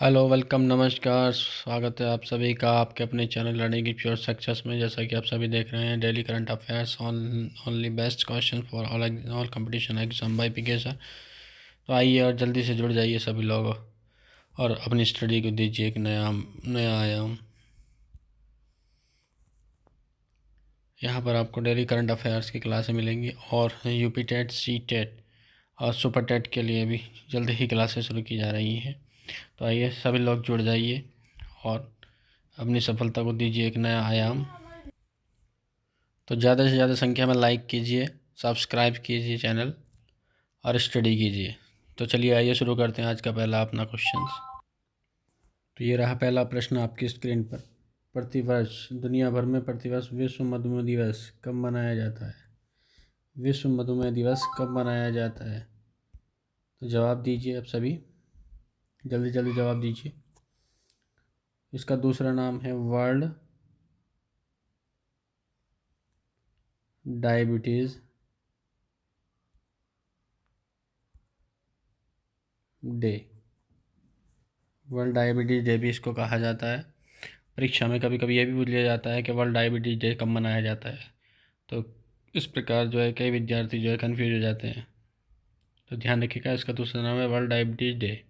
Hello, welcome, नमस्कार, स्वागत है आप सभी का आपके अपने चैनल लर्निंग की प्योर सक्सेस में। जैसा कि आप सभी देख रहे हैं, daily current affairs only best question for all competition exam by PK sir. तो आइए और जल्दी से जुड़ जाइए सभी लोग और अपनी स्टडी को दीजिए एक नया नया आयाम। यहाँ पर आपको डेली करंट अफेयर्स की क्लासें मिलेंगी और यूपी टेट, सी टेट और सुपर टेट के लिए भी जल्दी ही क्लासें शुरू की जा रही हैं। तो आइए सभी लोग जुड़ जाइए और अपनी सफलता को दीजिए एक नया आयाम। तो ज़्यादा से ज़्यादा संख्या में लाइक कीजिए, सब्सक्राइब कीजिए चैनल और स्टडी कीजिए। तो चलिए आइए शुरू करते हैं आज का पहला अपना क्वेश्चन। तो ये रहा पहला प्रश्न आपकी स्क्रीन पर। प्रतिवर्ष दुनिया भर में प्रतिवर्ष विश्व मधुमेह दिवस कब मनाया जाता है? विश्व मधुमेह दिवस कब मनाया जाता है? तो जवाब दीजिए आप सभी, जल्दी जल्दी जवाब दीजिए। इसका दूसरा नाम है world diabetes day. World diabetes day भी इसको कहा जाता है। परीक्षा में कभी कभी ये भी पूछ लिया जाता है कि वर्ल्ड डायबिटीज़ डे कब मनाया जाता है। तो इस प्रकार जो है कई विद्यार्थी जो है कन्फ्यूज हो जाते हैं। तो ध्यान रखिएगा, इसका दूसरा नाम है वर्ल्ड डायबिटीज़ डे।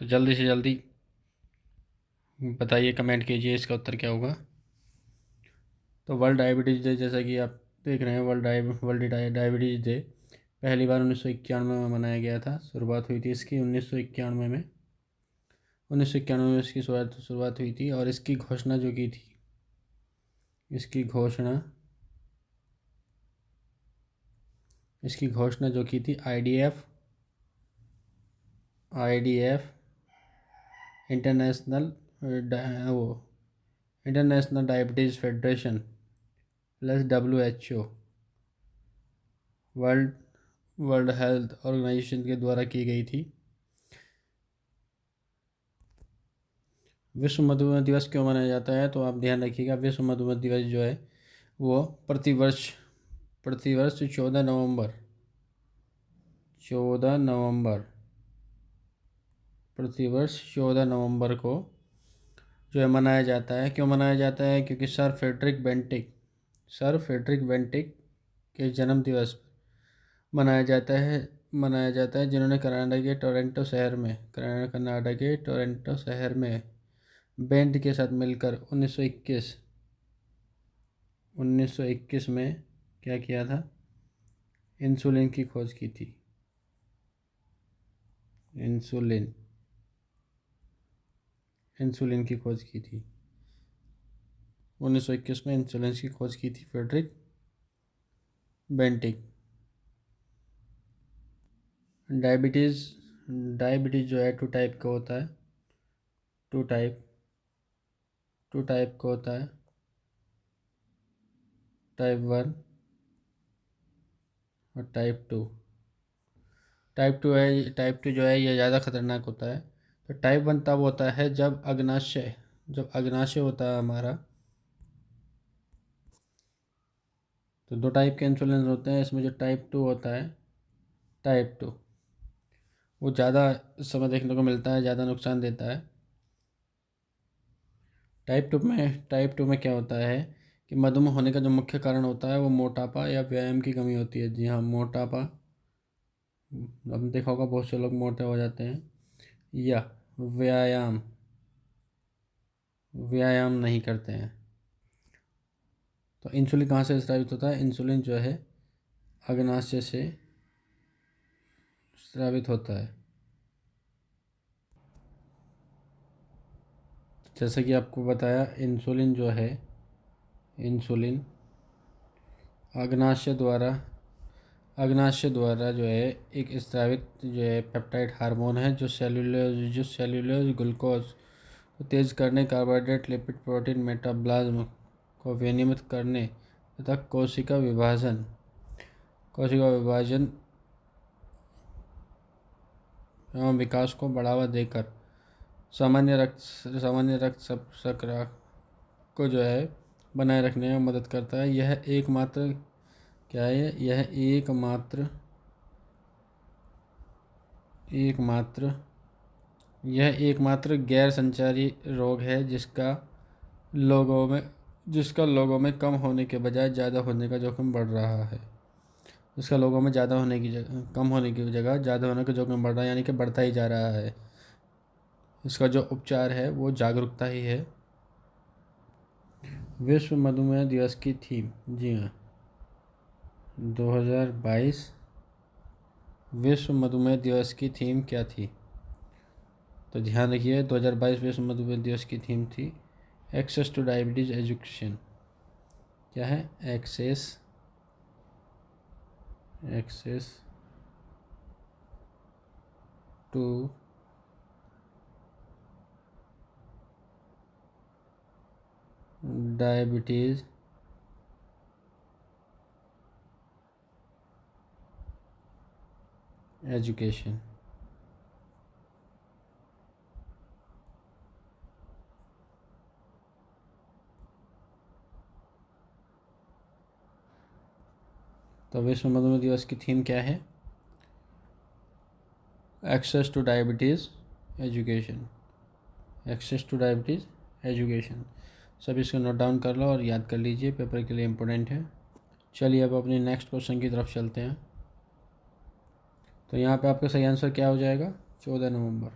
तो जल्दी से जल्दी बताइए, कमेंट कीजिए इसका उत्तर क्या होगा। तो वर्ल्ड डायबिटीज़ डे, जैसा कि आप देख रहे हैं, वर्ल्ड डायबिटीज़ डे पहली बार 1991 में मनाया गया था। शुरुआत हुई थी इसकी 1991 में। 1991 में इसकी शुरुआत हुई थी और इसकी घोषणा जो की थी, इसकी घोषणा जो की थी IDF international international diabetes federation plus WHO world world health organisation के द्वारा की गई थी। विश्व मधुमेह दिवस क्यों मनाया जाता है? तो आप ध्यान रखिएगा, विश्व मधुमेह दिवस जो है वो प्रतिवर्ष 14 नवंबर प्रतिवर्ष 14 नवंबर को जो है मनाया जाता है। क्यों मनाया जाता है? क्योंकि सर फ्रेडरिक बेंटिक के जन्म दिवस पर मनाया जाता है, जिन्होंने कनाडा के टोरंटो शहर में बैंड के साथ मिलकर 1921 में क्या किया था? इंसुलिन की खोज की थी। इंसुलिन की खोज की थी 1921 में। इंसुलिन की खोज की थी फ्रेडरिक बेंटिक। डायबिटीज़ डायबिटीज़ जो है टू टाइप का होता है। टू टाइप का होता है, टाइप 1 और टाइप टू जो है ये ज़्यादा खतरनाक होता है। तो टाइप 1 तब होता है जब अग्नाशय होता है हमारा। तो दो टाइप के इंसुलिन होते हैं, इसमें जो टाइप 2 होता है, टाइप 2 वो ज़्यादा समय देखने को मिलता है, ज़्यादा नुकसान देता है। टाइप टू में क्या होता है कि मधुमेह होने का जो मुख्य कारण होता है वो मोटापा या व्यायाम की कमी होती है। जी हाँ, मोटापा। आपने देखा होगा बहुत से लोग मोटे हो जाते हैं, या व्यायाम व्यायाम नहीं करते हैं। तो इंसुलिन कहाँ से स्रावित होता है? इंसुलिन जो है अग्नाशय से स्रावित होता है। जैसा कि आपको बताया, इंसुलिन अग्नाशय द्वारा जो है एक स्रावित जो है पेप्टाइड हार्मोन है, जो सेल्यूलोज ग्लूकोज को तेज करने, कार्बोहाइड्रेट, लिपिड, प्रोटीन मेटाबॉलिज्म को विनियमित करने तथा कोशिका विभाजन एवं विकास को बढ़ावा देकर सामान्य रक्त शर्करा को जो है बनाए रखने में मदद करता है। यह एकमात्र क्या है? यह एकमात्र यह एकमात्र गैर संचारी रोग है जिसका लोगों में कम होने के बजाय ज़्यादा होने का जोखिम बढ़ रहा है। जिसका लोगों में ज़्यादा होने की जगह कम होने की जगह ज़्यादा होने का जोखिम बढ़ रहा है, यानी कि बढ़ता ही जा रहा है। इसका जो उपचार है वो जागरूकता ही है। विश्व मधुमेह दिवस की थीम, जी हाँ, 2022 विश्व मधुमेह दिवस की थीम क्या थी? तो ध्यान रखिए, 2022 विश्व मधुमेह दिवस की थीम थी एक्सेस टू डायबिटीज़ एजुकेशन। क्या है? Access to diabetes education. तो विश्व मधुमेह दिवस की थीम क्या है? Access to diabetes education. Access to diabetes education. सब इसको नोट डाउन कर लो और याद कर लीजिए, पेपर के लिए इम्पोर्टेंट है। चलिए अब अपने नेक्स्ट क्वेश्चन की तरफ चलते हैं। तो यहाँ पे आपका सही आंसर क्या हो जाएगा? 14 नवंबर।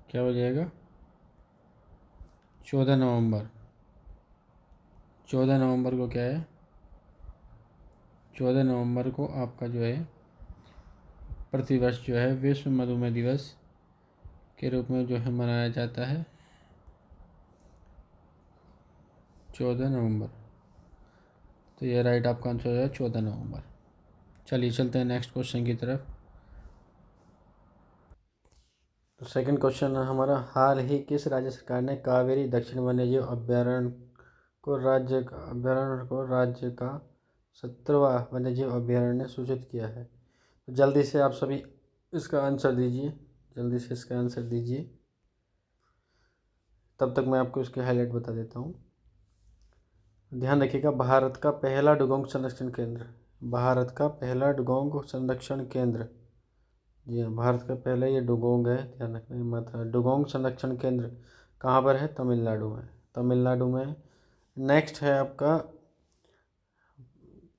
क्या हो जाएगा? 14 नवंबर। 14 नवंबर को क्या है? 14 नवंबर को आपका जो है प्रतिवर्ष जो है विश्व मधुमेह दिवस के रूप में जो है मनाया जाता है। 14 नवंबर। तो ये राइट आपका आंसर हो जाएगा 14 नवंबर। चलिए चलते हैं नेक्स्ट क्वेश्चन की तरफ। तो सेकंड क्वेश्चन है हमारा, हाल ही किस राज्य सरकार ने कावेरी दक्षिण वन्यजीव अभ्यारण्य को राज्य का 17वां वन्यजीव अभ्यारण्य सूचित किया है? तो जल्दी से आप सभी इसका आंसर दीजिए, जल्दी से इसका आंसर दीजिए, तब तक मैं आपको इसके हाईलाइट बता देता हूँ। ध्यान रखिएगा, भारत का पहला डुगोंग संरक्षण केंद्र, भारत का पहला डुगोंग संरक्षण केंद्र, जी हाँ, भारत का पहला ये डुगोंग है, ध्यान रखना मात्रा। डुगोंग संरक्षण केंद्र कहाँ पर है? तमिलनाडु में, तमिलनाडु में। नेक्स्ट है आपका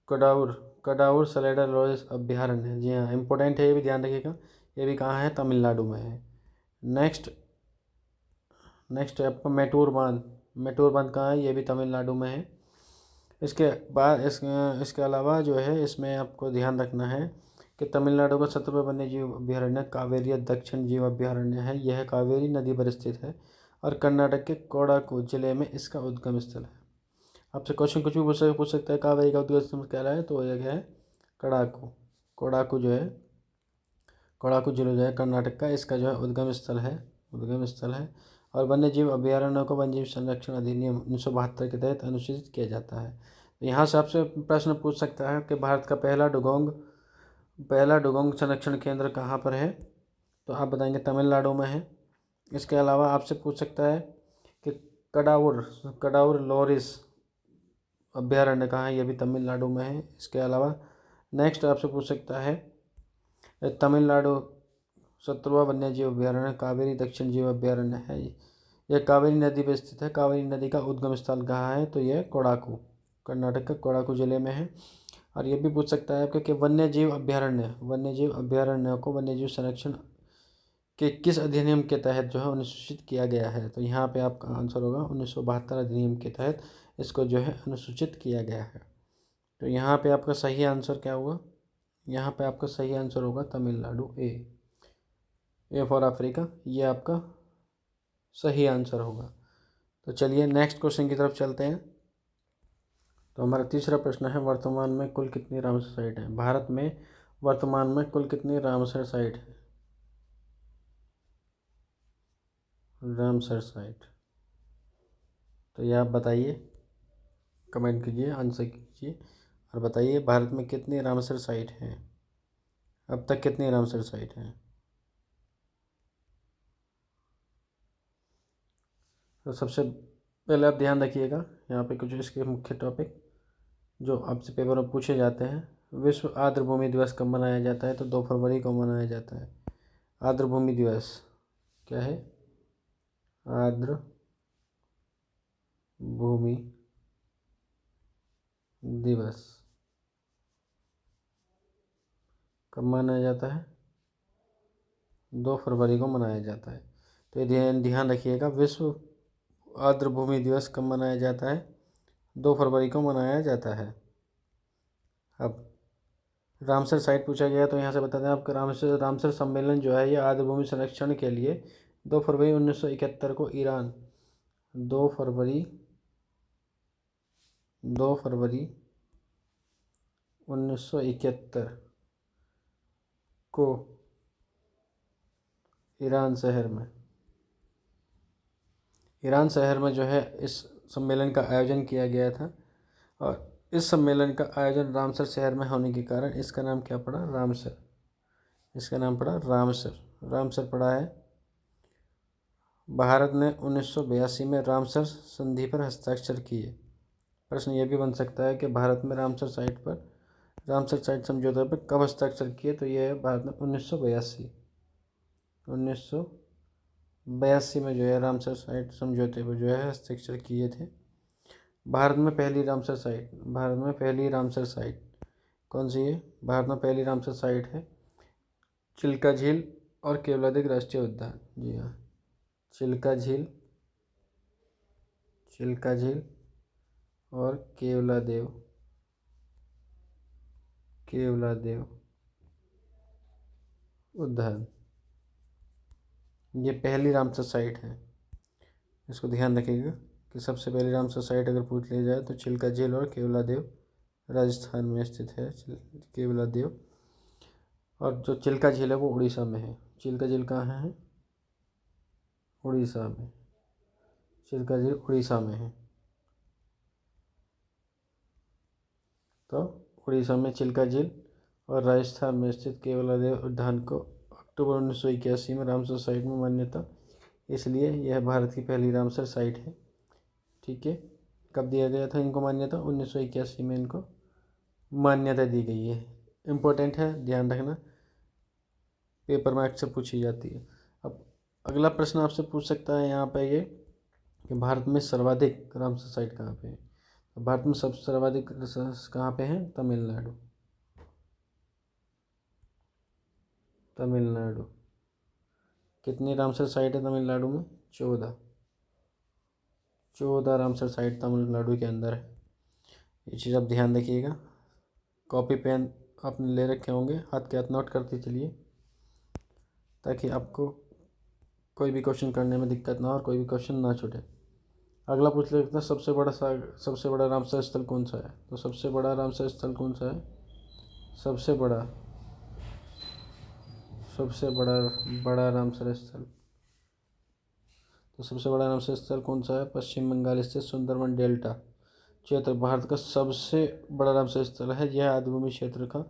कडाउर सलेडर लॉरेस अभ्यारण्य, जी हाँ, इम्पोर्टेंट है, ये भी ध्यान रखिएगा, ये भी कहाँ है? तमिलनाडु में है। नेक्स्ट है आपका मेटूर बांध कहाँ है? ये भी तमिलनाडु में है। इसके बाद इसके अलावा जो है इसमें आपको ध्यान रखना है कि तमिलनाडु का 17वां वन्य जीव अभ्यारण्य कावेरी दक्षिण जीव अभ्यारण्य है। यह कावेरी नदी पर स्थित है और कर्नाटक के कोडागु जिले में इसका उद्गम स्थल है। आपसे क्वेश्चन कुछ भी पूछ सकता है, कावेरी का उद्गम स्थल क्या है? तो यह है कोडागु। कोडागु जो है, कोडागु जिला जो है कर्नाटक का, इसका जो है उद्गम स्थल है। और वन्य जीव अभ्यारण्यों को वन्य जीव संरक्षण अधिनियम 1972 के तहत अनुसूचित किया जाता है। तो यहाँ से आपसे प्रश्न पूछ सकता है कि भारत का पहला डुगोंग संरक्षण केंद्र कहाँ पर है? तो आप बताएंगे तमिलनाडु में है। इसके अलावा आपसे पूछ सकता है कि कडाउर लोरिस अभ्यारण्य कहाँ है? ये भी तमिलनाडु में है। इसके अलावा नेक्स्ट आपसे पूछ सकता है तमिलनाडु 17वां वन्य जीव अभ्यारण्य कावेरी दक्षिण जीव अभ्यारण्य है, यह कावेरी नदी पर स्थित है। कावेरी नदी का उद्गम स्थल कहाँ है? तो यह कोडागु, कर्नाटक के कोडागु जिले में है। और ये भी पूछ सकता है कि वन्य जीव अभ्यारण्यों को वन्य जीव संरक्षण के किस अधिनियम के तहत जो है अनुसूचित किया गया है? तो यहाँ पे आपका आंसर होगा 1972 अधिनियम के तहत इसको जो है अनुसूचित किया गया है। तो यहाँ पे आपका सही आंसर क्या होगा? यहाँ पे आपका सही आंसर होगा तमिलनाडु, ए फॉर अफ्रीका, ये आपका सही आंसर होगा। तो चलिए नेक्स्ट क्वेश्चन की तरफ चलते हैं। तो हमारा तीसरा प्रश्न है, वर्तमान में कुल कितनी रामसर साइट है? भारत में वर्तमान में कुल कितनी रामसर साइट है? रामसर साइट, तो ये आप बताइए, कमेंट कीजिए, आंसर कीजिए और बताइए भारत में कितनी रामसर साइट हैं? अब तक कितनी रामसर साइट हैं? तो सबसे पहले आप ध्यान रखिएगा, यहाँ पे कुछ इसके मुख्य टॉपिक जो आपसे पेपर में पूछे जाते हैं। विश्व आर्द्रभूमि दिवस कब मनाया जाता है? तो 2 फरवरी को मनाया जाता है। आर्द्र भूमि दिवस क्या है? आर्द्र भूमि दिवस कब मनाया जाता है? 2 फरवरी को मनाया जाता है। तो ये ध्यान रखिएगा, विश्व आर्द्र भूमि दिवस कब मनाया जाता है? 2 फरवरी को मनाया जाता है। अब रामसर साइट पूछा गया, तो यहाँ से बता दें आपका रामसर सम्मेलन जो है ये आर्द्र भूमि संरक्षण के लिए 2 फरवरी 1971 को ईरान 2 फरवरी 1971 को ईरान शहर में जो है इस सम्मेलन का आयोजन किया गया था। और इस सम्मेलन का आयोजन रामसर शहर में होने के कारण इसका नाम क्या पड़ा? रामसर। इसका नाम पड़ा रामसर पड़ा है। भारत ने 1982 में रामसर संधि पर हस्ताक्षर किए। प्रश्न ये भी बन सकता है कि भारत में रामसर साइट समझौते पर कब हस्ताक्षर किए? तो ये है भारत ने 1982 में जो है रामसर साइट समझौते पर जो है हस्ताक्षर किए थे। भारत में पहली रामसर साइट कौन सी है? भारत में पहली रामसर साइट है चिल्का झील और केवलादेव राष्ट्रीय उद्यान। जी हाँ, चिल्का झील और केवलादेव उद्यान, ये पहली रामसर साइट है। इसको ध्यान रखिएगा कि सबसे पहली रामसर साइट अगर पूछ लिया जाए तो चिल्का झील और केवलादेव राजस्थान में स्थित है। केवलादेव, और जो चिल्का झील है वो उड़ीसा में है। चिल्का झील कहाँ है? उड़ीसा में। चिल्का झील उड़ीसा में है। तो उड़ीसा में चिल्का झील और राजस्थान में स्थित केवलादेव उद्यान को अक्टूबर 1981 में रामसर साइट में मान्यता, इसलिए यह भारत की पहली रामसर साइट है। ठीक है, कब दिया गया था इनको मान्यता? 1981 में इनको मान्यता दी गई है। इम्पोर्टेंट है, ध्यान रखना, पेपर में अक्सर पूछी जाती है। अब अगला प्रश्न आपसे पूछ सकता है यहाँ पे ये कि भारत में सर्वाधिक रामसर साइट कहाँ पे है? तो भारत में सबसे सर्वाधिक कहाँ पे है? तमिलनाडु। कितनी रामसर साइट है तमिलनाडु में? 14 रामसर साइट तमिलनाडु के अंदर है। ये चीज़ आप ध्यान रखिएगा। कॉपी पेन आपने ले रखे होंगे, हाथ के हाथ नोट करते चलिए ताकि आपको कोई भी क्वेश्चन करने में दिक्कत ना हो और कोई भी क्वेश्चन ना छूटे। अगला पूछ लेते हैं, सबसे बड़ा रामसर स्थल कौन सा है? तो सबसे बड़ा रामसर स्थल कौन सा है? सबसे बड़ा रामसर स्थल, तो सबसे बड़ा रामसर स्थल कौन सा है? पश्चिम बंगाल स्थित सुंदरवन डेल्टा क्षेत्र भारत का सबसे बड़ा रामसर स्थल है। यह आदिभूमि क्षेत्र का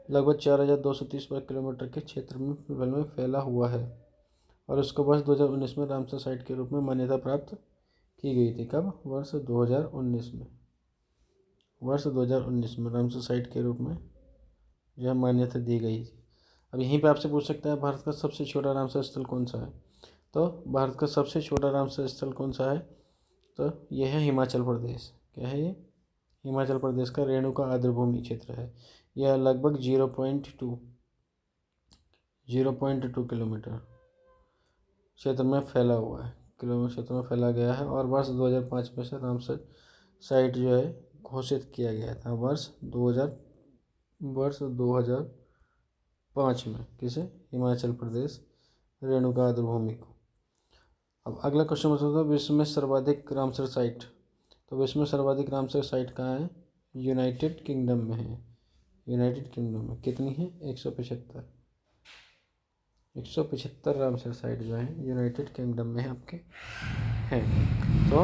लगभग 4230 वर्ग किलोमीटर के क्षेत्रफल में फैला हुआ है और उसको वर्ष 2019 में रामसर साइट के रूप में मान्यता प्राप्त की गई थी। कब? वर्ष 2019 में रामसर साइट के रूप में यह मान्यता दी गई थी। अब यहीं पे आपसे पूछ सकता है भारत का सबसे छोटा रामसर स्थल कौन सा है? तो भारत का सबसे छोटा रामसर स्थल कौन सा है? तो यह है हिमाचल प्रदेश। क्या है ये? हिमाचल प्रदेश का रेणुका आर्द्रभूमि क्षेत्र है। यह लगभग 0.2 किलोमीटर क्षेत्र में फैला हुआ है, क्षेत्र में फैला गया है और वर्ष 2005 में से रामसर साइट जो है घोषित किया गया था। वर्ष 2005 में किसे? हिमाचल प्रदेश रेणुका आर्द्रभूमि को। अब अगला क्वेश्चन बताता है, विश्व में सर्वाधिक रामसर साइट। तो विश्व में सर्वाधिक रामसर साइट कहाँ है? यूनाइटेड किंगडम में है। यूनाइटेड किंगडम में कितनी है? 175 रामसर साइट जो है यूनाइटेड किंगडम में है आपके हैं। तो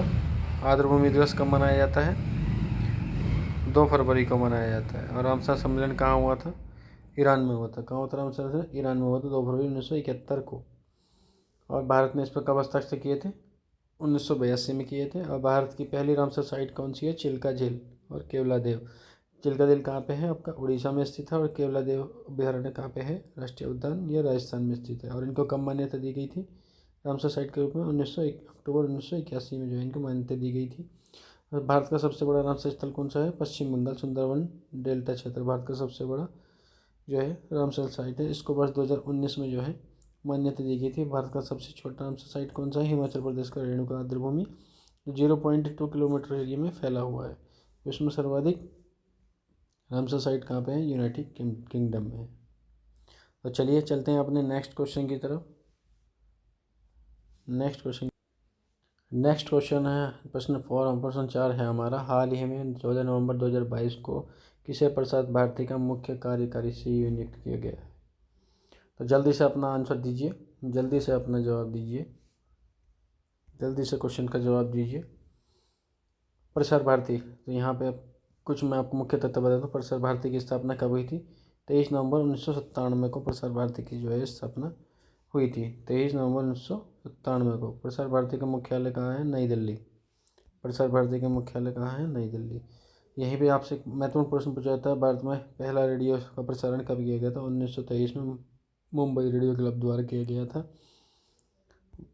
आर्द्रभूमि दिवस कब मनाया जाता है? 2 फरवरी को मनाया जाता है। और रामसर सम्मेलन कहाँ हुआ था? ईरान में हुआ था। कहाँ हुआ था रामसर से? ईरान में हुआ था 2 फरवरी 1971 को। और भारत ने इस पर कब हस्ताक्षर किए थे? 1982 में किए थे। और भारत की पहली रामसर साइट कौन सी है? चिल्का झील और केवलादेव। चिल्का दिल कहाँ पे है आपका? उड़ीसा में स्थित है। और केवला देव अभयारण्य कहाँ पे है? राष्ट्रीय उद्यान, यह राजस्थान में स्थित है। और इनको कब मान्यता दी गई थी रामसर साइट के रूप में? अक्टूबर 1981 में जो है इनको मान्यता दी गई थी। और भारत का सबसे बड़ा रामसर स्थल कौन सा है? पश्चिम बंगाल, सुंदरवन डेल्टा क्षेत्र भारत का सबसे बड़ा जो है रामसर साइट है। इसको वर्ष 2019 में जो है मान्यता दी गई थी। भारत का सबसे छोटा रामसर साइट कौन सा है? हिमाचल प्रदेश का रेणुका आर्द्रभूमि, 0.2 किलोमीटर एरिया में फैला हुआ है। विश्व में सर्वाधिक रामसर साइट कहाँ पे है? यूनाइटेड किंगडम में है। तो चलिए चलते हैं अपने नेक्स्ट क्वेश्चन की तरफ। नेक्स्ट क्वेश्चन है प्रश्न 4 है हमारा। हाल ही में 14 नवंबर 2022 को किसे प्रसार भारती का मुख्य कार्यकारी CEO नियुक्त किया गया है? तो जल्दी से अपना आंसर दीजिए, जल्दी से अपना जवाब दीजिए, जल्दी से क्वेश्चन का जवाब दीजिए। प्रसार भारती, तो यहाँ पे कुछ मैं आपको मुख्य तथ्य बताता हूँ। प्रसार भारती की स्थापना कब हुई थी? 23 नवंबर 1997 को प्रसार भारती की जो है स्थापना हुई थी। 23 नवंबर 1997 को। प्रसार भारती का मुख्यालय कहाँ है? नई दिल्ली। प्रसार भारती का मुख्यालय कहाँ है? नई दिल्ली। यहीं पे आपसे महत्वपूर्ण प्रश्न पूछा जाता है, भारत में पहला रेडियो का प्रसारण कब किया गया था? 1923 में मुंबई रेडियो क्लब द्वारा किया गया था।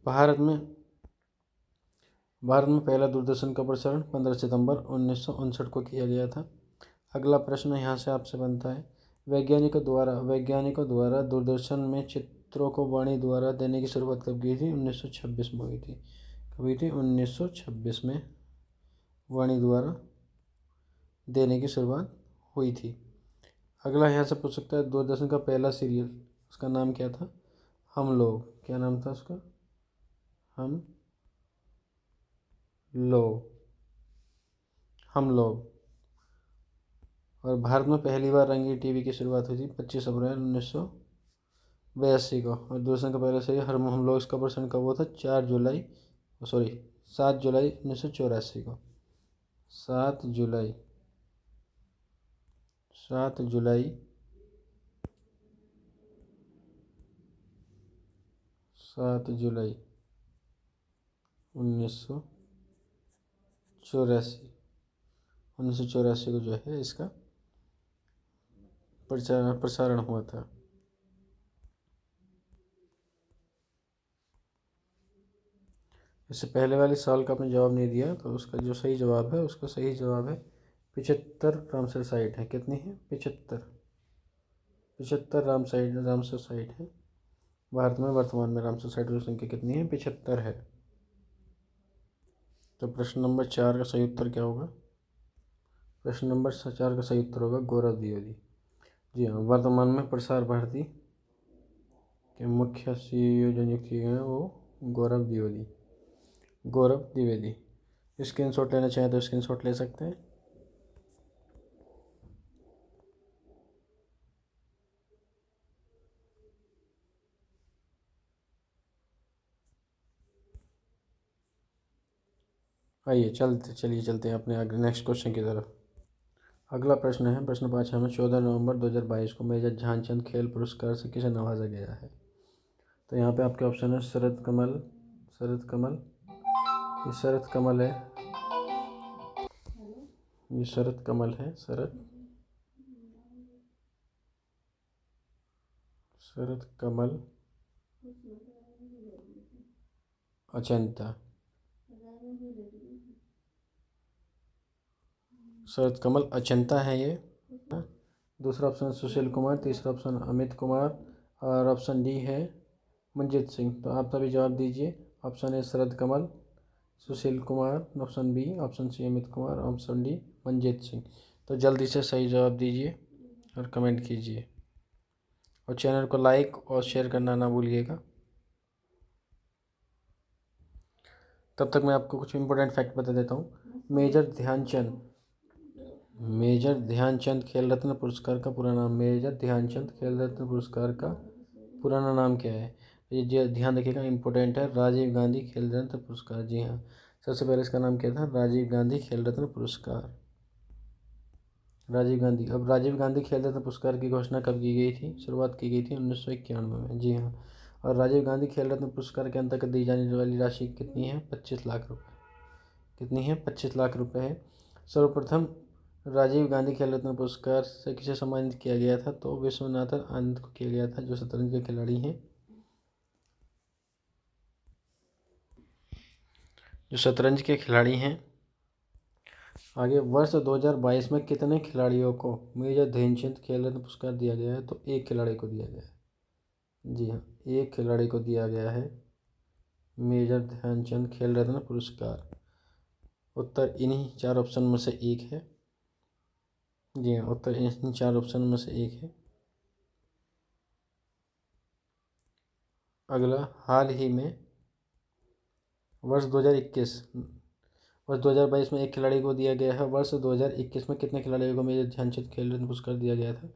भारत में पहला दूरदर्शन का प्रसारण 15 सितंबर 1959 को किया गया था। अगला प्रश्न यहाँ से आपसे बनता है, वैज्ञानिकों द्वारा दूरदर्शन में चित्रों को वाणी द्वारा देने की शुरुआत कब की थी? 1926 में हुई थी। कब हुई थी? 1926 में वाणी द्वारा देने की शुरुआत हुई थी। अगला यहाँ से पूछ सकता है, दूरदर्शन का पहला सीरियल, उसका नाम क्या था? हम लोग। क्या नाम था उसका? हम लोग। हम लोग। और भारत में पहली बार रंगीन टीवी की शुरुआत हुई थी 25 अप्रैल 1982 को। और दूरदर्शन का पहला सीरियल हम लोग, इसका प्रसारण कब हुआ था? 7 जुलाई 1984 को। 7 जुलाई 7 जुलाई 1984 को जो है इसका प्रसारण हुआ था। इससे पहले वाले साल का आपने जवाब नहीं दिया, तो उसका जो सही जवाब है, उसका सही जवाब है 75 रामसर साइट है। कितनी है? 75 रामसर साइट है भारत में। वर्तमान में रामसर साइट की संख्या कितनी है? 75 है। तो प्रश्न नंबर 4 का सही उत्तर क्या होगा? प्रश्न नंबर 4 का सही उत्तर होगा गौरव द्विवेदी। जी हाँ, वर्तमान में प्रसार भारती के मुख्य CEO जो नियुक्त किए गए हैं वो गौरव द्विवेदी। स्क्रीनशॉट लेना चाहें तो स्क्रीनशॉट ले सकते हैं। आइए चलिए चलते हैं अपने आगे नेक्स्ट क्वेश्चन की तरफ। अगला प्रश्न है प्रश्न 5 में 14 नवंबर 2022 को मेजर ध्यानचंद खेल पुरस्कार से किसे नवाजा गया है? तो यहाँ पे आपके ऑप्शन है शरद कमल, ये शरद कमल है, ये शरद कमल है, शरद कमल अचंता, शरद कमल अचंता है ये। दूसरा ऑप्शन सुशील कुमार, तीसरा ऑप्शन अमित कुमार, और ऑप्शन डी है मंजीत सिंह। तो आप सभी जवाब दीजिए। Option A Sharad Kamal, Sushil Kumar, option B, option C Amit Kumar, option D Manjeet Singh. तो जल्दी से सही जवाब दीजिए और कमेंट कीजिए, और चैनल को लाइक और शेयर करना ना भूलिएगा। तब तक मैं आपको कुछ इंपॉर्टेंट फैक्ट बता देता हूँ। मेजर ध्यानचंद खेल रत्न पुरस्कार का पूरा नाम, मेजर ध्यानचंद खेल रत्न पुरस्कार का पुराना नाम क्या है? ये ध्यान रखिएगा, इंपॉर्टेंट है। राजीव गांधी खेल रत्न पुरस्कार। जी हाँ, सबसे पहले इसका नाम क्या था? राजीव गांधी खेल रत्न पुरस्कार। राजीव गांधी। अब राजीव गांधी खेल रत्न पुरस्कार की घोषणा कब की गई थी? शुरुआत की गई थी 1991 में। जी हाँ, और राजीव गांधी खेल रत्न पुरस्कार के अंतर्गत दी जाने वाली राशि कितनी है? 25 लाख रुपये। कितनी है? 25 लाख रुपये है। सर्वप्रथम राजीव गांधी खेल रत्न पुरस्कार से किसे सम्मानित किया गया था? तो विश्वनाथन आनंद को किया गया था, जो शतरंज के खिलाड़ी हैं। आगे, वर्ष 2022 में कितने खिलाड़ियों को मेजर ध्यानचंद खेल रत्न पुरस्कार दिया गया है? तो एक खिलाड़ी को दिया गया है। जी हाँ, एक खिलाड़ी को दिया गया है मेजर ध्यानचंद खेल रत्न पुरस्कार। उत्तर इन्हीं चार ऑप्शन में से एक है। जी हाँ, उत्तर इन्हीं चार ऑप्शन में से एक है। अगला, हाल ही में वर्ष 2021 वर्ष 2022 में एक खिलाड़ी को दिया गया है। वर्ष 2021 में कितने खिलाड़ियों को मेजर ध्यानचंद खेल रत्न पुरस्कार दिया गया था?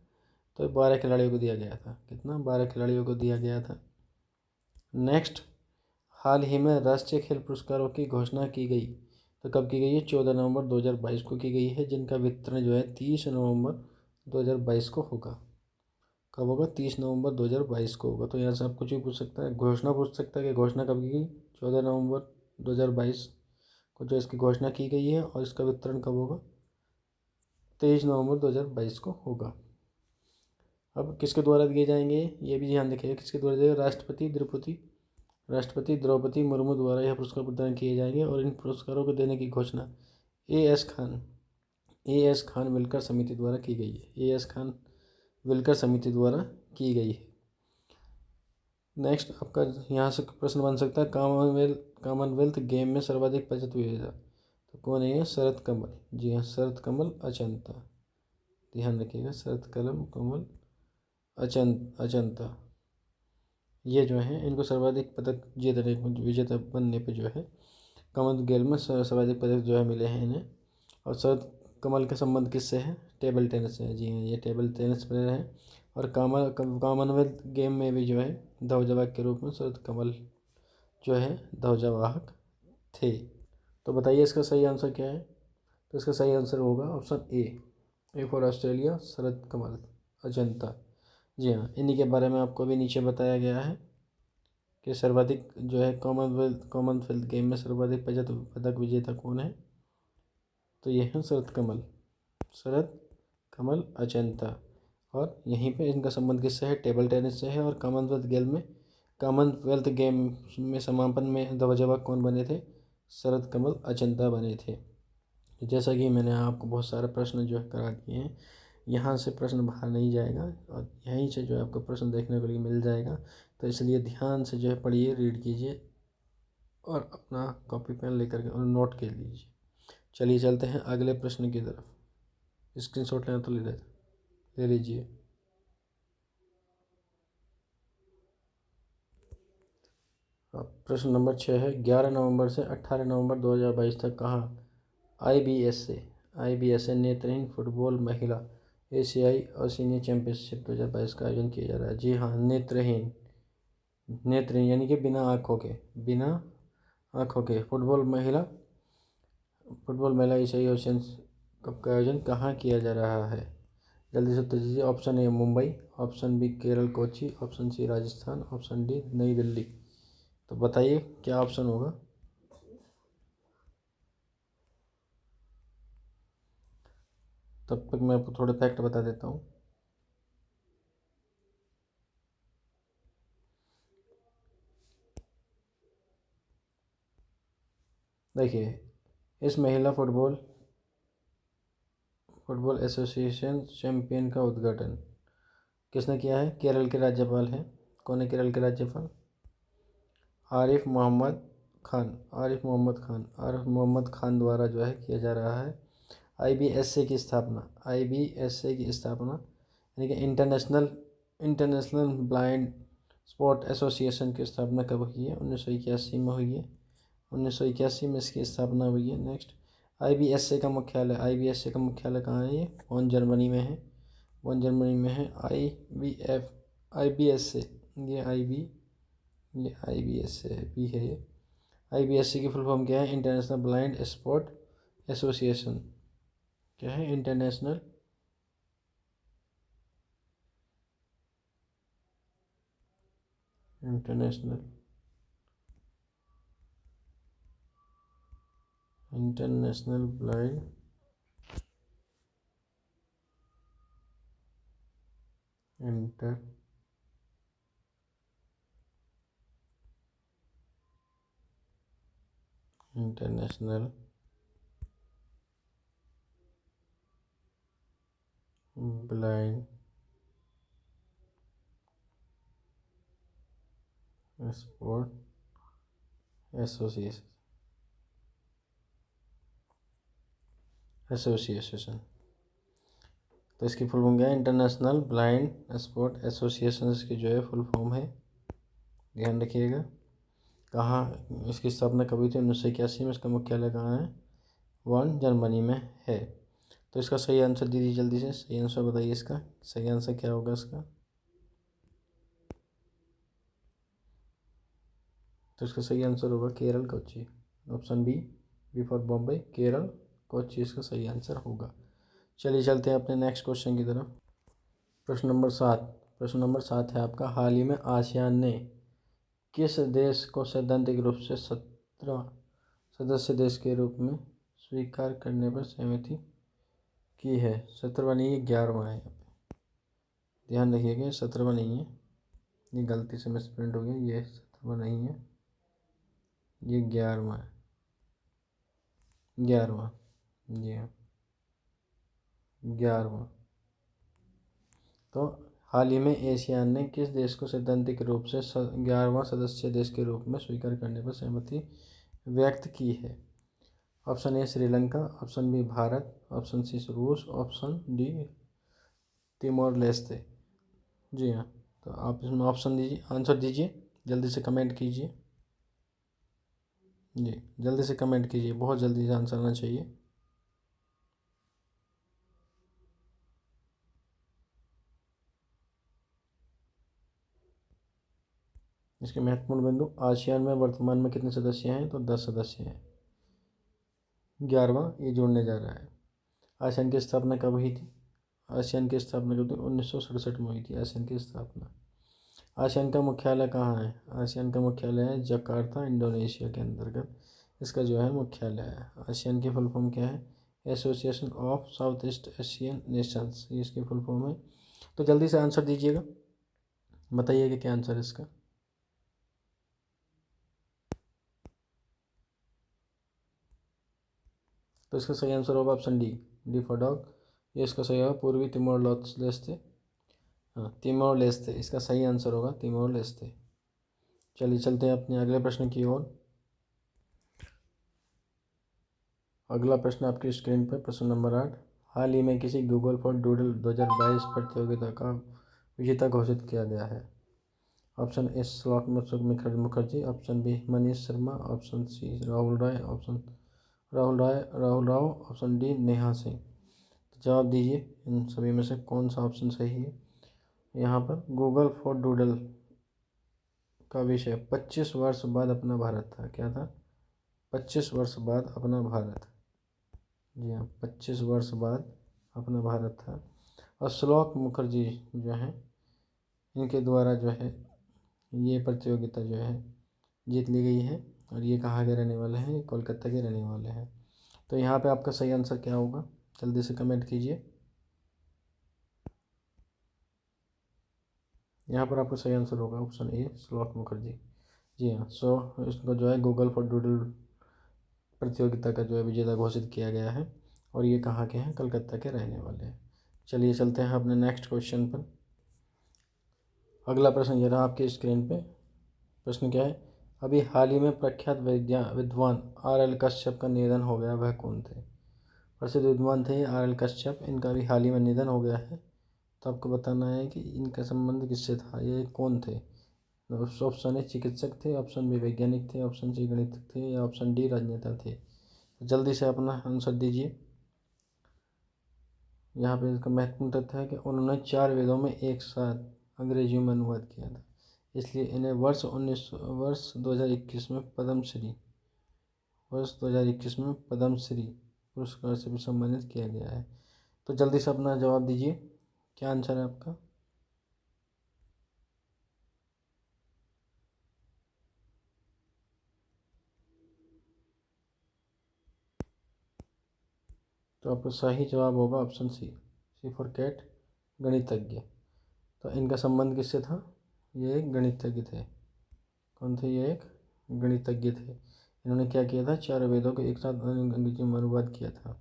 तो 12 खिलाड़ियों को दिया गया था। कितना? 12 खिलाड़ियों को दिया गया था। नेक्स्ट, हाल ही में राष्ट्रीय खेल पुरस्कारों की घोषणा की गई, तो कब की गई है? 14 नवंबर 2022 को की गई है, जिनका वितरण जो है 30 नवंबर 2022 को होगा। कब होगा? 30 नवंबर 2022 को होगा। तो यहाँ से आप कुछ भी पूछ सकता है, घोषणा पूछ सकता है कि घोषणा कब की गई? 14 नवंबर 2022 को जो इसकी घोषणा की गई है, और इसका वितरण कब होगा? 23 नवंबर 2022 को होगा। अब किसके द्वारा दिए जाएंगे, ये भी ध्यान रखिएगा, किसके द्वारा दिए? राष्ट्रपति द्रौपदी मुर्मू द्वारा यह पुरस्कार प्रदान किए जाएंगे, और इन पुरस्कारों को देने की घोषणा ए एस खान विल्कर समिति द्वारा की गई है। ए एस खान विल्कर समिति द्वारा की गई है। नेक्स्ट, आपका यहाँ से प्रश्न बन सकता है, कॉमनवेल्थ गेम में सर्वाधिक पदक विजेता तो कौन है? शरद कमल। जी हाँ, शरद कमल अचंता। ध्यान रखिएगा, शरद कमल अचंता, ये जो है इनको सर्वाधिक पदक जीतने विजेता बनने पे जो है कॉमनवेल्थ गेम में सर्वाधिक पदक जो है मिले हैं इन्हें। और शरद कमल का संबंध किससे है? टेबल टेनिस से है। जी हाँ, ये टेबल टेनिस प्लेयर हैं। और कॉमनवेल्थ गेम में भी जो है ध्वजवाहक के रूप में शरद कमल जो है ध्वजवाहक थे। तो बताइए इसका सही आंसर क्या है? तो इसका सही आंसर होगा ऑप्शन ए फॉर ऑस्ट्रेलिया, शरद कमल अजंता। जी हाँ, इन्हीं के बारे में आपको भी नीचे बताया गया है कि सर्वाधिक जो है कॉमनवेल्थ गेम में सर्वाधिक पदक विजेता कौन है? तो ये है शरद कमल अचंता। और यहीं पे इनका संबंध किससे है? टेबल टेनिस से है। और कॉमनवेल्थ गेम में समापन में ध्वजवाहक कौन बने थे? शरद कमल अचंता बने थे। जैसा कि मैंने आपको बहुत सारे प्रश्न जो है करा दिए हैं, यहाँ से प्रश्न बाहर नहीं जाएगा, और यहीं से जो है आपको प्रश्न देखने के लिए मिल जाएगा। तो इसलिए ध्यान से जो है पढ़िए, रीड कीजिए, और अपना कॉपी पेन लेकर के और नोट कर लीजिए। चलिए चलते हैं अगले प्रश्न की तरफ। स्क्रीनशॉट लेना तो ले लीजिए। अब प्रश्न नंबर 6 है, 11 नवंबर से 18 नवंबर 2022 तक कहाँ आई बी एस ए नेत्रहीन फुटबॉल महिला एशियाई और सीनियर चैंपियनशिप 2022 का आयोजन किया जा रहा है? जी हाँ, नेत्रहीन यानी कि बिना आँखों के फुटबॉल महिला एशियाई ओशियन कप का आयोजन कहाँ किया जा रहा है? जल्दी से उत्तर दीजिए। Option A Mumbai, option B Kerala Kochi, option C Rajasthan, option D Nai Delhi. तो बताइए क्या ऑप्शन होगा? तब तक मैं आपको थोड़े फैक्ट बता देता हूँ। देखिए, इस महिला फुटबॉल एसोसिएशन चैंपियन का उद्घाटन किसने किया है? केरल के राज्यपाल हैं। कौन है केरल के राज्यपाल? आरिफ मोहम्मद खान द्वारा जो है किया जा रहा है। आई बी एस ए की स्थापना यानी कि इंटरनेशनल ब्लाइंड स्पोर्ट एसोसिएशन की स्थापना कब हुई है? 1981 में हुई है। 1981 में इसकी स्थापना हुई है। Next, I B S A का मुख्यालय कहाँ है? ये बॉन जर्मनी में है। आई बी एस ए ये आई बी एस ए भी है। ये आई बी एस सी की फुल फॉर्म क्या है? International blind sport association. क्या है? International international blind inter international blind sport association. तो इसकी फुल फॉर्म क्या है? इंटरनेशनल ब्लाइंड स्पोर्ट एसोसिएशन की जो है फुल फॉर्म है, ध्यान रखिएगा। कहाँ इसकी स्थापना कभी थी? 1981 में। इसका मुख्यालय कहाँ है? बर्न, जर्मनी में है। तो इसका सही आंसर दीजिए जल्दी से, सही आंसर बताइए। इसका सही आंसर क्या होगा इसका? तो इसका सही आंसर होगा Kerala, Kochi. Option B, B for Bombay, Kerala, Kochi इसका सही आंसर होगा। चलिए चलते हैं अपने नेक्स्ट क्वेश्चन की तरफ। प्रश्न नंबर 7। प्रश्न नंबर 7 है आपका, हाल ही में आसियान ने किस देश को सैद्धांतिक रूप से 17वां सदस्य देश के रूप में स्वीकार करने पर सहमति की है? 17वां नहीं है, 11वां है। ध्यान रखिएगा, 17वां नहीं है, ये गलती से मिसप्रिंट हो गया। ये 17वां नहीं है, ये 11वां है। 11वां, जी हाँ, 11वां। तो हाल ही में एशियान ने किस देश को सैद्धांतिक रूप से 11वां सदस्य देश के रूप में स्वीकार करने पर सहमति व्यक्त की है? Option A Sri Lanka, option B Bharat, option C रूस, ऑप्शन डी तिमोर लेस्ते। जी हाँ, तो आप इसमें ऑप्शन दीजिए, आंसर दीजिए, जल्दी से कमेंट कीजिए। जी जल्दी से कमेंट कीजिए, बहुत जल्दी से आंसर आना चाहिए। इसके महत्वपूर्ण बिंदु, आसियान में वर्तमान में कितने सदस्य हैं? तो 10 सदस्य हैं। 11वां ये जोड़ने जा रहा है। आसियान की स्थापना कब हुई थी? आसियान की स्थापना कब थी? 1967 में हुई थी आसियान की स्थापना। आसियान का मुख्यालय कहाँ है? आसियान का मुख्यालय है जकार्ता, इंडोनेशिया के अंतर्गत इसका जो है मुख्यालय है। आसियान की फुल फॉर्म क्या है? Association of south east Asian Nations, ये इसकी फुल फॉर्म है। तो जल्दी से आंसर दीजिएगा, बताइएगा क्या आंसर है इसका। तो इसका सही आंसर होगा option D, D for dog. ये इसका सही होगा पूर्वी तिमोर लेस्ते। हाँ, तिमोर लेस्ते इसका सही आंसर होगा, तिमोर लेस्ते। चलिए चलते हैं अपने अगले प्रश्न की ओर। अगला प्रश्न आपकी स्क्रीन पर, प्रश्न नंबर 8। हाल ही में किसी गूगल फॉर डूडल 2022 प्रतियोगिता का विजेता घोषित किया गया है? Option A Shlok Mukherjee, option B Manish Sharma, option C Rahul Rai, option Rahul Rao, option D Neha Singh. जवाब दीजिए, इन सभी में से कौन सा ऑप्शन सही है? यहाँ पर गूगल फॉर डूडल का विषय 25 वर्ष बाद अपना भारत था। क्या था? 25 वर्ष बाद अपना भारत। जी हाँ, 25 वर्ष बाद अपना भारत था। और श्लोक मुखर्जी जो है, इनके द्वारा जो है ये प्रतियोगिता जो है जीत ली गई है। और ये कहाँ के रहने वाले हैं? ये कोलकाता के रहने वाले हैं। तो यहाँ पे आपका सही आंसर क्या होगा? जल्दी से कमेंट कीजिए। यहाँ पर आपका सही आंसर होगा ऑप्शन ए श्लोक मुखर्जी। जी हाँ, इसको जो है गूगल फॉर डूडल प्रतियोगिता का जो है विजेता घोषित किया गया है। और ये कहाँ के हैं? कलकत्ता के रहने वाले हैं। चलिए चलते हैं अपने नेक्स्ट क्वेश्चन पर। अगला प्रश्न ये रहा आपके स्क्रीन पे। प्रश्न क्या है? अभी हाल ही में प्रख्यात विद्वान R.L. कश्यप का निधन हो गया, वह कौन थे? प्रसिद्ध विद्वान थे R.L. कश्यप, इनका भी हाल ही में निधन हो गया है। तो आपको बताना है कि इनका संबंध किससे था, ये कौन थे? ऑप्शन ए चिकित्सक थे, ऑप्शन बी वैज्ञानिक थे, ऑप्शन सी गणितज्ञ थे, या ऑप्शन डी राजनेता थे। तो जल्दी से अपना आंसर दीजिए। यहाँ पे इसका महत्वपूर्ण तथ्य है कि उन्होंने 4 वेदों में एक साथ अंग्रेजी में अनुवाद किया था, इसलिए इन्हें वर्ष 2021 में पद्मश्री पुरस्कार से भी सम्मानित किया गया है। तो जल्दी से अपना जवाब दीजिए, क्या आंसर है आपका? तो आपका सही जवाब होगा option C, C for cat, गणितज्ञ। तो इनका संबंध किससे था? ये एक गणितज्ञ थे। कौन थे? ये एक गणितज्ञ थे। इन्होंने क्या किया था? 4 वेदों को एक साथ अंग्रेजी में अनुवाद किया था।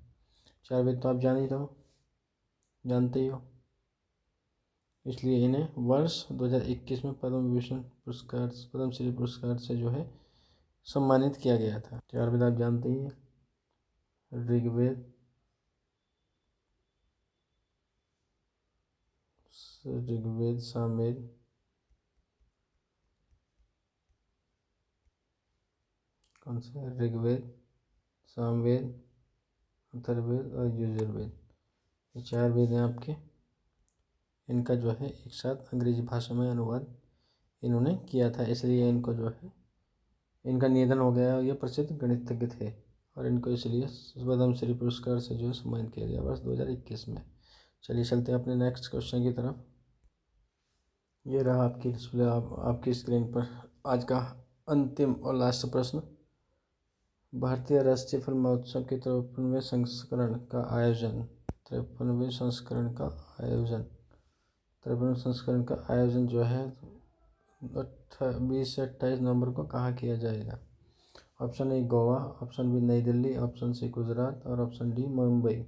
4 वेद तो आप जानते ही हो। इसलिए इन्हें वर्ष 2021 में पद्मश्री पुरस्कार से जो है सम्मानित किया गया था। 4 वेद आप जानते ही हैं। ऋग्वेद, सामवेद, कौन से? ऋग्वेद, सामवेद, अथर्ववेद और यजुर्वेद। ये 4 वेद हैं आपके। इनका जो है एक साथ अंग्रेजी भाषा में अनुवाद इन्होंने किया था, इसलिए इनको जो है इनका निधन हो गया। ये प्रसिद्ध गणितज्ञ थे और इनको इसलिए पद्मश्री पुरस्कार से जो है सम्मानित किया गया वर्ष 2021 में। चलिए चलते हैं अपने नेक्स्ट क्वेश्चन की तरफ। ये रहा आपकी डिस्प्ले, आपकी स्क्रीन पर आज का अंतिम और लास्ट प्रश्न। भारतीय राष्ट्रीय फिल्म महोत्सव के 53वें संस्करण का आयोजन 53वें संस्करण का आयोजन जो है 20 से 28 नवंबर को कहाँ किया जाएगा? Option A Goa, option B New Delhi, option C Gujarat और ऑप्शन डी मुंबई।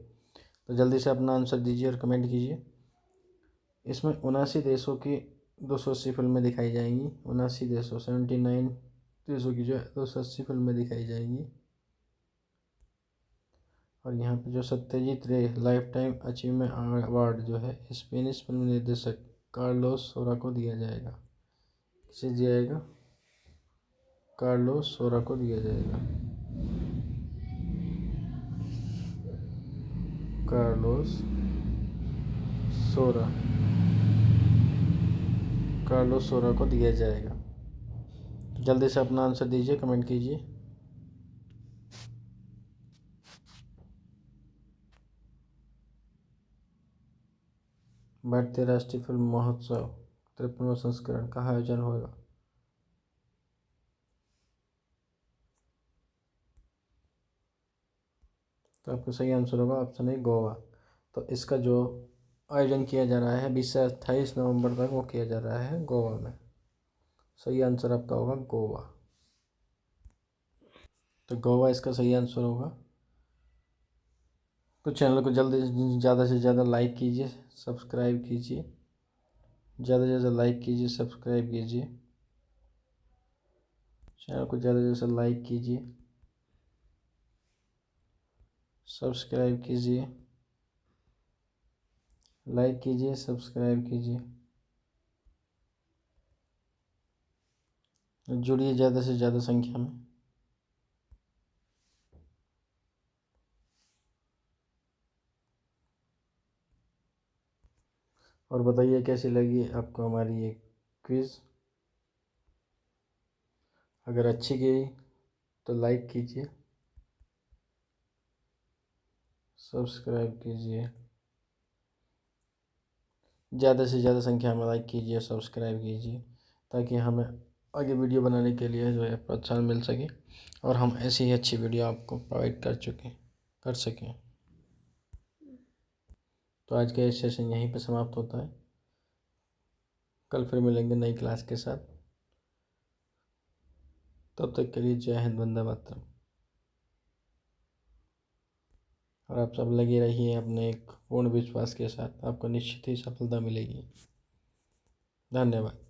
तो जल्दी से अपना आंसर दीजिए और कमेंट कीजिए। इसमें 79 देशों की 280 फिल्में दिखाई जाएंगी। 79 देशों 79 देशों की जो है 280 फिल्में दिखाई जाएंगी। और यहाँ पे जो सत्यजीत रे लाइफ टाइम अचीवमेंट अवार्ड जो है स्पेनिश फिल्म निर्देशक कार्लोस सोरा को दिया जाएगा। किसे दिया जाएगा? कार्लोस सोरा को दिया जाएगा। कार्लोस सोरा को दिया जाएगा। तो जल्दी से अपना आंसर दीजिए, कमेंट कीजिए। भारतीय राष्ट्रीय फिल्म महोत्सव 53वां संस्करण का आयोजन होगा। तो आपका सही आंसर होगा ऑप्शन ए गोवा। तो इसका जो आयोजन किया जा रहा है 20 से 28 नवंबर तक वो किया जा रहा है गोवा में। सही आंसर आपका होगा गोवा। तो गोवा इसका सही आंसर होगा। तो चैनल को जल्दी ज़्यादा से ज़्यादा लाइक कीजिए, सब्सक्राइब कीजिए। ज़्यादा से ज़्यादा लाइक कीजिए, सब्सक्राइब कीजिए। चैनल को ज़्यादा से ज़्यादा लाइक कीजिए, सब्सक्राइब कीजिए। लाइक कीजिए, सब्सक्राइब कीजिए। जुड़िए ज़्यादा से ज़्यादा संख्या में। और बताइए कैसी लगी आपको हमारी ये क्विज़। अगर अच्छी गई तो लाइक कीजिए, सब्सक्राइब कीजिए। ज़्यादा से ज़्यादा संख्या में लाइक कीजिए, सब्सक्राइब कीजिए, ताकि हमें आगे वीडियो बनाने के लिए जो है प्रोत्साहन मिल सके और हम ऐसी ही अच्छी वीडियो आपको प्रोवाइड कर सकें। तो आज का ये सेशन यहीं पर समाप्त होता है। कल फिर मिलेंगे नई क्लास के साथ। तब तक के लिए जय हिंद, वंदे मातरम। और आप सब लगे रहिए अपने एक पूर्ण विश्वास के साथ, आपको निश्चित ही सफलता मिलेगी। धन्यवाद।